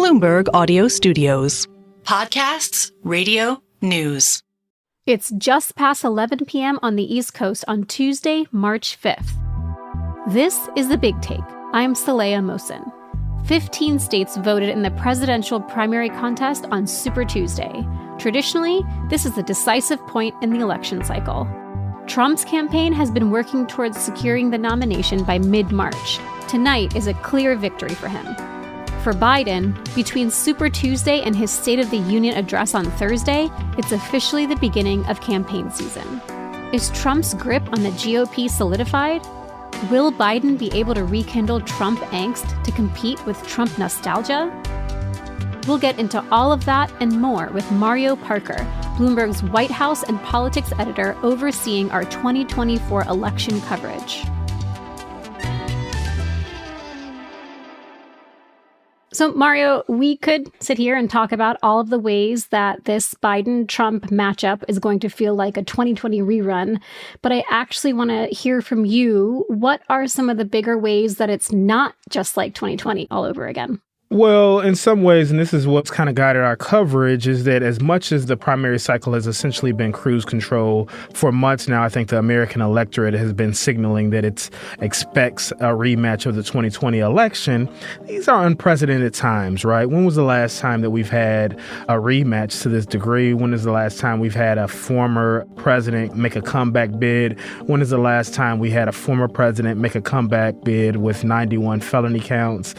Bloomberg Audio Studios. Podcasts, radio, news. It's just past 11 p.m. on the East Coast on Tuesday, March 5th. This is The Big Take. I'm Saleha Mohsin. 15 states voted in the presidential primary contest on Super Tuesday. Traditionally, this is the decisive point in the election cycle. Trump's campaign has been working towards securing the nomination by mid-March. Tonight is a clear victory for him. For Biden, between Super Tuesday and his State of the Union address on Thursday, it's officially the beginning of campaign season. Is Trump's grip on the GOP solidified? Will Biden be able to rekindle Trump angst to compete with Trump nostalgia? We'll get into all of that and more with Mario Parker, Bloomberg's White House and politics editor overseeing our 2024 election coverage. So, Mario, we could sit here and talk about all of the ways that this Biden-Trump matchup is going to feel like a 2020 rerun, but I actually want to hear from you. What are some of the bigger ways that it's not just like 2020 all over again? Well, in some ways, and this is what's kind of guided our coverage, is that as much as the primary cycle has essentially been cruise control for months now, I think the American electorate has been signaling that it expects a rematch of the 2020 election. These are unprecedented times, right? When was the last time that we've had a rematch to this degree? When is the last time we've had a former president make a comeback bid? When is the last time we had a former president make a comeback bid with 91 felony counts?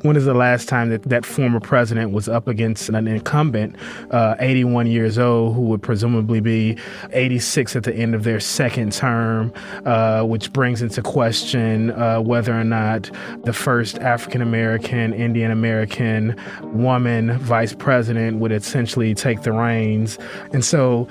When is the last time that former president was up against an incumbent, 81 years old, who would presumably be 86 at the end of their second term, which brings into question whether or not the first African-American, Indian-American woman vice president would essentially take the reins. And so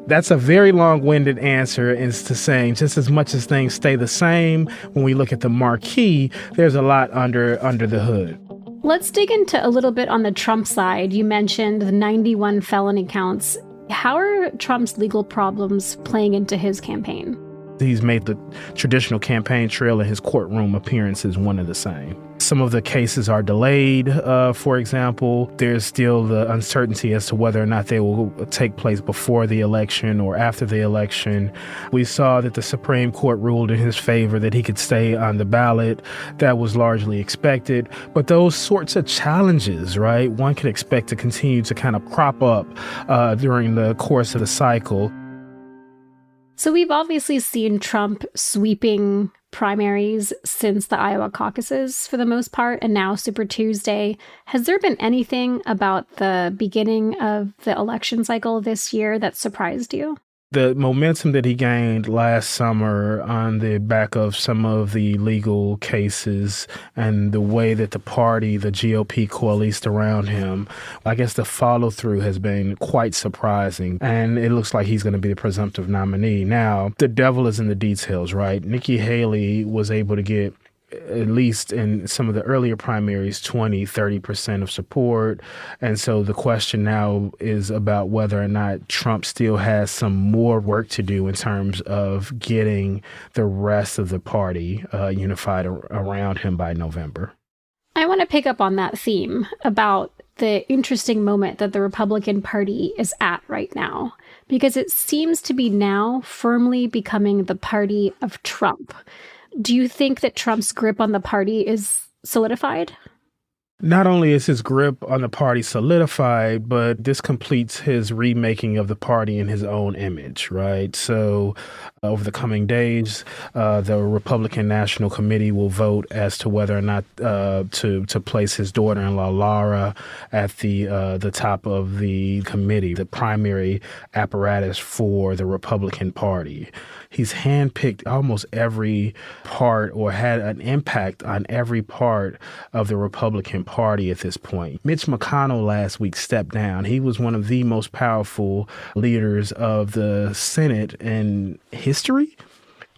that's a very long-winded answer as to saying just as much as things stay the same, when we look at the marquee, there's a lot under the hood. Let's dig into a little bit on the Trump side. You mentioned the 91 felony counts. How are Trump's legal problems playing into his campaign? He's made the traditional campaign trail and his courtroom appearances one and the same. Some of the cases are delayed, for example. There's still the uncertainty as to whether or not they will take place before the election or after the election. We saw that the Supreme Court ruled in his favor that he could stay on the ballot. That was largely expected. But those sorts of challenges, right, one can expect to continue to kind of crop up during the course of the cycle. So we've obviously seen Trump sweeping primaries since the Iowa caucuses for the most part, and now Super Tuesday. Has there been anything about the beginning of the election cycle this year that surprised you? The momentum that he gained last summer on the back of some of the legal cases and the way that the party, the GOP, coalesced around him, I guess the follow-through has been quite surprising. And it looks like he's going to be the presumptive nominee. Now, the devil is in the details, right? Nikki Haley was able to get, at least in some of the earlier primaries, 20-30% of support. And so the question now is about whether or not Trump still has some more work to do in terms of getting the rest of the party unified around him by November. I want to pick up on that theme about the interesting moment that the Republican Party is at right now, because it seems to be now firmly becoming the party of Trump. Do you think that Trump's grip on the party is solidified? Not only is his grip on the party solidified, but this completes his remaking of the party in his own image, right? So over the coming days, the Republican National Committee will vote as to whether or not to place his daughter-in-law, Laura, at the top of the committee, the primary apparatus for the Republican Party. He's handpicked almost every part, or had an impact on every part of the Republican Party at this point. Mitch McConnell last week stepped down. He was one of the most powerful leaders of the Senate in history.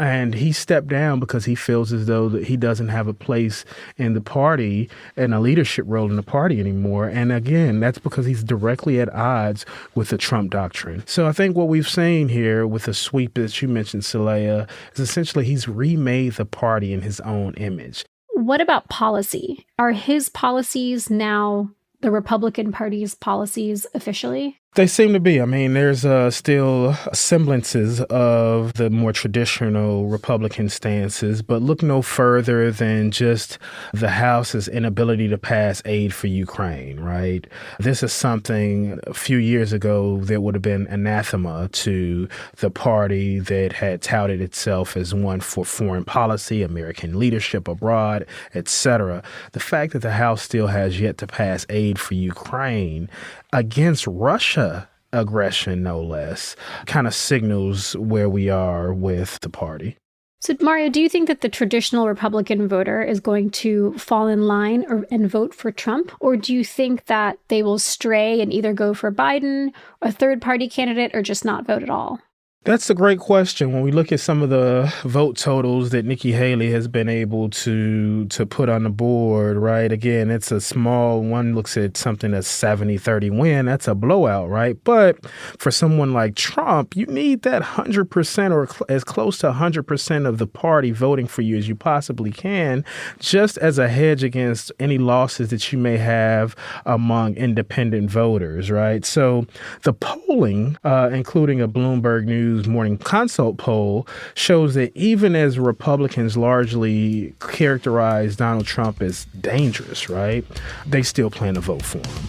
And he stepped down because he feels as though that he doesn't have a place in the party and a leadership role in the party anymore. And again, that's because he's directly at odds with the Trump doctrine. So I think what we've seen here with the sweep that you mentioned, Saleha, is essentially he's remade the party in his own image. What about policy? Are his policies now the Republican Party's policies officially? They seem to be. I mean, there's still semblances of the more traditional Republican stances, but look no further than just the House's inability to pass aid for Ukraine, right? This is something a few years ago that would have been anathema to the party that had touted itself as one for foreign policy, American leadership abroad, etc. The fact that the House still has yet to pass aid for Ukraine against Russia aggression, no less, kind of signals where we are with the party. So, Mario, do you think that the traditional Republican voter is going to fall in line and vote for Trump? Or do you think that they will stray and either go for Biden, a third-party candidate, or just not vote at all? That's a great question. When we look at some of the vote totals that Nikki Haley has been able to put on the board, right? Again, it's a small one. Looks at something that's 70-30 win. That's a blowout, right? But for someone like Trump, you need that 100% or as close to 100% of the party voting for you as you possibly can, just as a hedge against any losses that you may have among independent voters, right? So the polling, including a Bloomberg News Morning Consult poll, shows that even as Republicans largely characterize Donald Trump as dangerous, right, they still plan to vote for him.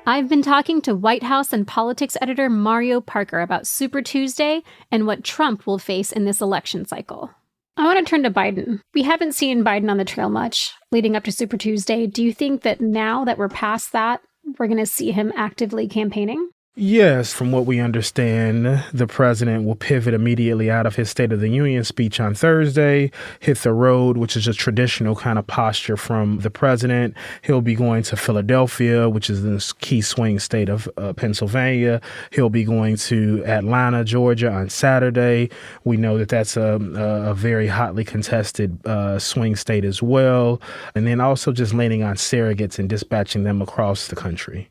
I've been talking to White House and politics editor Mario Parker about Super Tuesday and what Trump will face in this election cycle. I want to turn to Biden. We haven't seen Biden on the trail much leading up to Super Tuesday. Do you think that now that we're past that, we're going to see him actively campaigning? Yes, from what we understand, the president will pivot immediately out of his State of the Union speech on Thursday, hit the road, which is a traditional kind of posture from the president. He'll be going to Philadelphia, which is the key swing state of Pennsylvania. He'll be going to Atlanta, Georgia on Saturday. We know that that's a very hotly contested swing state as well. And then also just landing on surrogates and dispatching them across the country.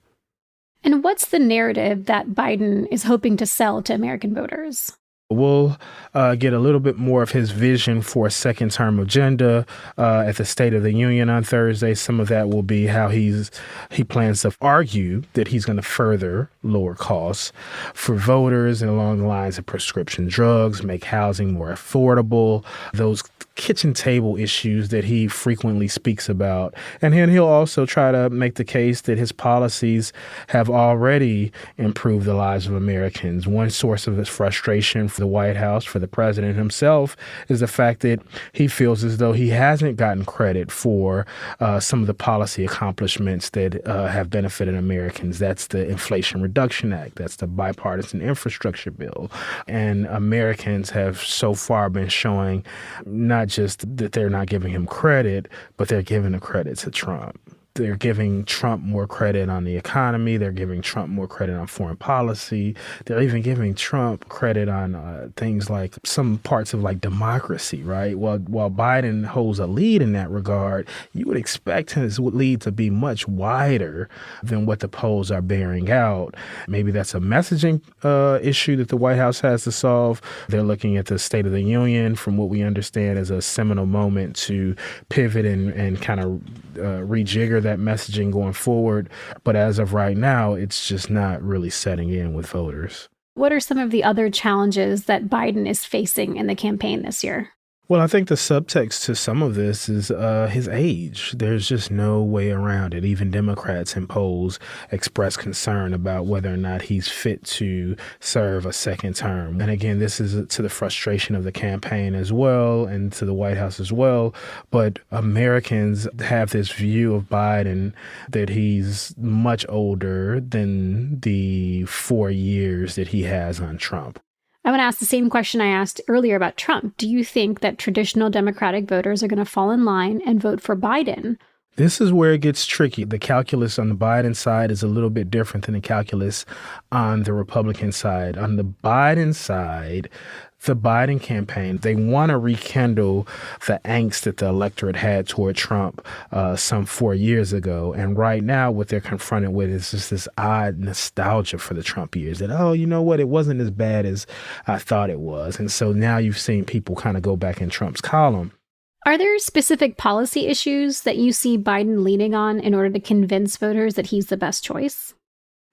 And what's the narrative that Biden is hoping to sell to American voters? We'll get a little bit more of his vision for a second-term agenda at the State of the Union on Thursday. Some of that will be how he plans to argue that he's going to further lower costs for voters and along the lines of prescription drugs, make housing more affordable, those kitchen table issues that he frequently speaks about. And then he'll also try to make the case that his policies have already improved the lives of Americans. One source of his frustration for the White House, for the president himself, is the fact that he feels as though he hasn't gotten credit for some of the policy accomplishments that have benefited Americans. That's the Inflation Reduction Act. That's the bipartisan infrastructure bill. And Americans have so far been showing not just that they're not giving him credit, but they're giving the credit to Trump. They're giving Trump more credit on the economy. They're giving Trump more credit on foreign policy. They're even giving Trump credit on things like some parts of like democracy, right? While Biden holds a lead in that regard, you would expect his lead to be much wider than what the polls are bearing out. Maybe that's a messaging issue that the White House has to solve. They're looking at the State of the Union, from what we understand, as a seminal moment to pivot and kind of rejigger that messaging going forward. But as of right now, it's just not really setting in with voters. What are some of the other challenges that Biden is facing in the campaign this year? Well, I think the subtext to some of this is his age. There's just no way around it. Even Democrats in polls express concern about whether or not he's fit to serve a second term. And again, this is to the frustration of the campaign as well and to the White House as well. But Americans have this view of Biden that he's much older than the 4 years that he has on Trump. I want to ask the same question I asked earlier about Trump. Do you think that traditional Democratic voters are going to fall in line and vote for Biden? This is where it gets tricky. The calculus on the Biden side is a little bit different than the calculus on the Republican side. On the Biden side, the Biden campaign, they want to rekindle the angst that the electorate had toward Trump some 4 years ago. And right now, what they're confronted with is just this odd nostalgia for the Trump years that, oh, you know what, it wasn't as bad as I thought it was. And so now you've seen people kind of go back in Trump's column. Are there specific policy issues that you see Biden leaning on in order to convince voters that he's the best choice?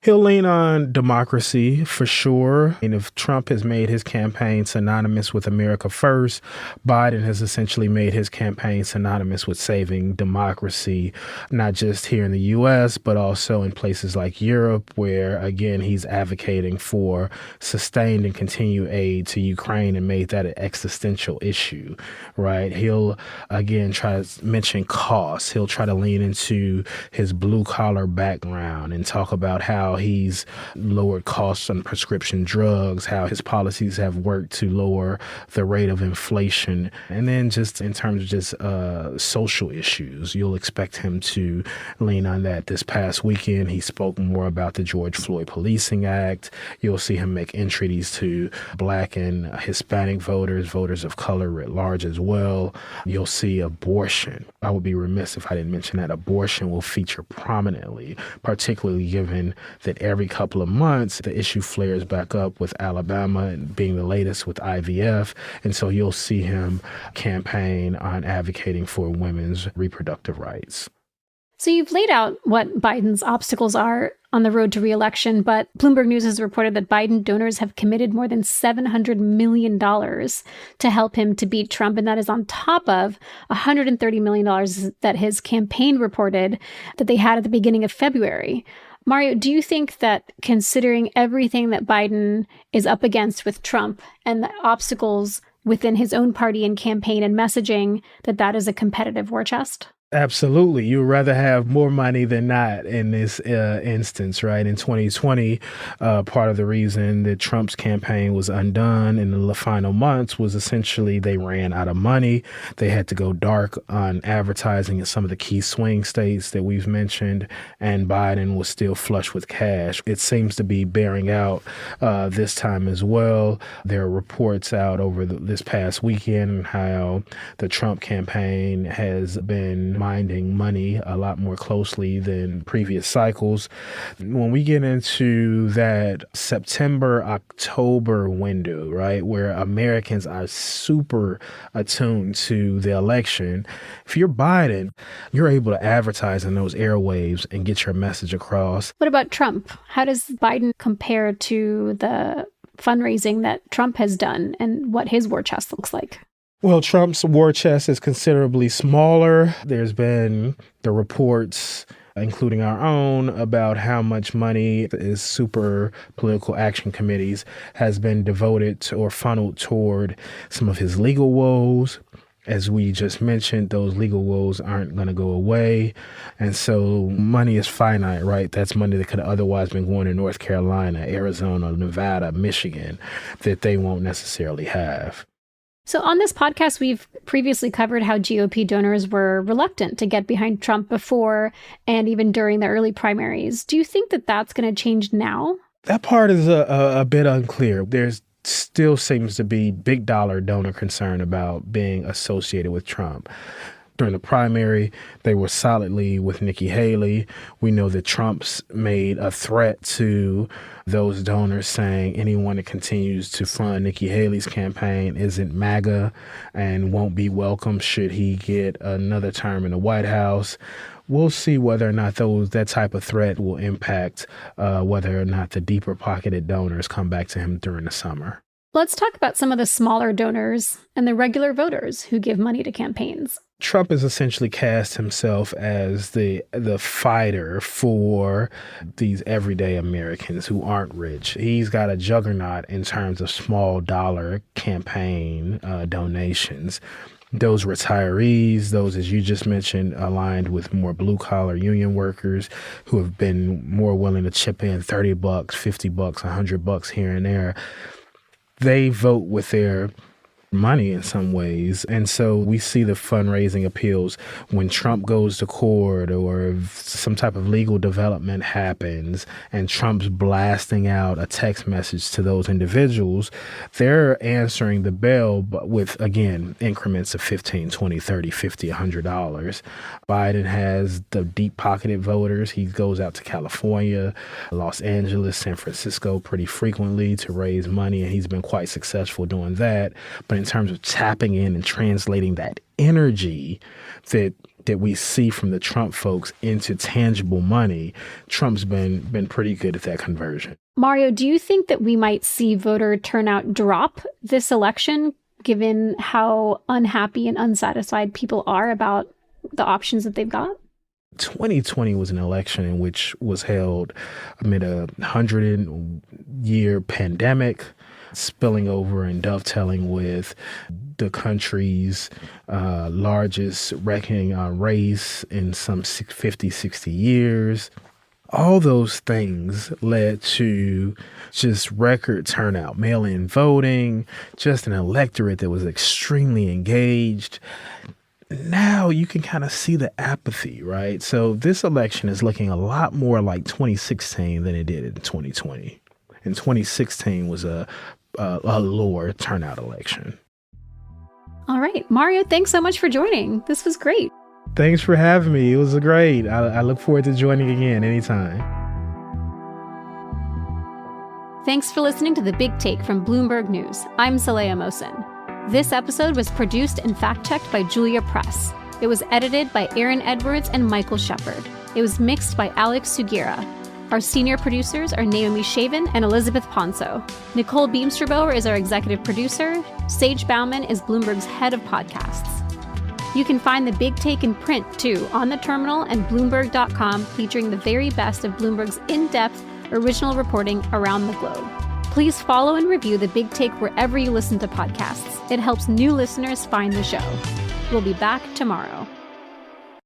He'll lean on democracy for sure. And if Trump has made his campaign synonymous with America first, Biden has essentially made his campaign synonymous with saving democracy, not just here in the U.S., but also in places like Europe, where, again, he's advocating for sustained and continued aid to Ukraine and made that an existential issue, right? He'll, again, try to mention costs. He'll try to lean into his blue-collar background and talk about how he's lowered costs on prescription drugs, how his policies have worked to lower the rate of inflation. And then just in terms of just social issues, you'll expect him to lean on that. This past weekend, he spoke more about the George Floyd Policing Act. You'll see him make entreaties to Black and Hispanic voters, voters of color at large as well. You'll see abortion. I would be remiss if I didn't mention that abortion will feature prominently, particularly given that every couple of months, the issue flares back up with Alabama being the latest with IVF. And so you'll see him campaign on advocating for women's reproductive rights. So you've laid out what Biden's obstacles are on the road to re-election, but Bloomberg News has reported that Biden donors have committed more than $700 million to help him to beat Trump, and that is on top of $130 million that his campaign reported that they had at the beginning of February. Mario, do you think that considering everything that Biden is up against with Trump and the obstacles within his own party and campaign and messaging, that is a competitive war chest? Absolutely. You would rather have more money than not in this instance, right? In 2020, part of the reason that Trump's campaign was undone in the final months was essentially they ran out of money. They had to go dark on advertising in some of the key swing states that we've mentioned, and Biden was still flush with cash. It seems to be bearing out this time as well. There are reports out over this past weekend how the Trump campaign has been minding money a lot more closely than previous cycles. When we get into that September-October window, right, where Americans are super attuned to the election, if you're Biden, you're able to advertise in those airwaves and get your message across. What about Trump? How does Biden compare to the fundraising that Trump has done and what his war chest looks like? Well, Trump's war chest is considerably smaller. There's been the reports, including our own, about how much money his super political action committees has been devoted to or funneled toward some of his legal woes. As we just mentioned, those legal woes aren't going to go away. And so money is finite, right? That's money that could have otherwise been going to North Carolina, Arizona, Nevada, Michigan, that they won't necessarily have. So on this podcast, we've previously covered how GOP donors were reluctant to get behind Trump before and even during the early primaries. Do you think that that's going to change now? That part is a bit unclear. There's still seems to be big dollar donor concern about being associated with Trump. During the primary, they were solidly with Nikki Haley. We know that Trump's made a threat to those donors saying anyone that continues to fund Nikki Haley's campaign isn't MAGA and won't be welcome should he get another term in the White House. We'll see whether or not that type of threat will impact whether or not the deeper pocketed donors come back to him during the summer. Let's talk about some of the smaller donors and the regular voters who give money to campaigns. Trump has essentially cast himself as the fighter for these everyday Americans who aren't rich. He's got a juggernaut in terms of small dollar campaign donations. Those retirees, those, as you just mentioned, aligned with more blue-collar union workers who have been more willing to chip in $30, $50, $100 here and there. They vote with their money in some ways. And so we see the fundraising appeals when Trump goes to court or if some type of legal development happens and Trump's blasting out a text message to those individuals, they're answering the bell, but with, again, increments of $15, $20, $30, $50, $100. Biden has the deep-pocketed voters. He goes out to California, Los Angeles, San Francisco pretty frequently to raise money, and he's been quite successful doing that. But in terms of tapping in and translating that energy that we see from the Trump folks into tangible money, Trump's been pretty good at that conversion. Mario, do you think that we might see voter turnout drop this election, given how unhappy and unsatisfied people are about the options that they've got? 2020 was an election in which was held amid a 100-year pandemic, spilling over and dovetailing with the country's largest reckoning on race in some 50, 60 years. All those things led to just record turnout, mail-in voting, just an electorate that was extremely engaged. Now you can kind of see the apathy, right? So this election is looking a lot more like 2016 than it did in 2020. And 2016 was a lower turnout election. All right. Mario, thanks so much for joining. This was great. Thanks for having me. It was great. I look forward to joining again anytime. Thanks for listening to The Big Take from Bloomberg News. I'm Saleha Mohsin. This episode was produced and fact-checked by Julia Press. It was edited by Aaron Edwards and Michael Shepard. It was mixed by Alex Sugira. Our senior producers are Naomi Shaven and Elizabeth Ponso. Nicole Beamsterboer is our executive producer. Sage Bauman is Bloomberg's head of podcasts. You can find The Big Take in print, too, on the terminal and Bloomberg.com, featuring the very best of Bloomberg's in-depth, original reporting around the globe. Please follow and review The Big Take wherever you listen to podcasts. It helps new listeners find the show. We'll be back tomorrow.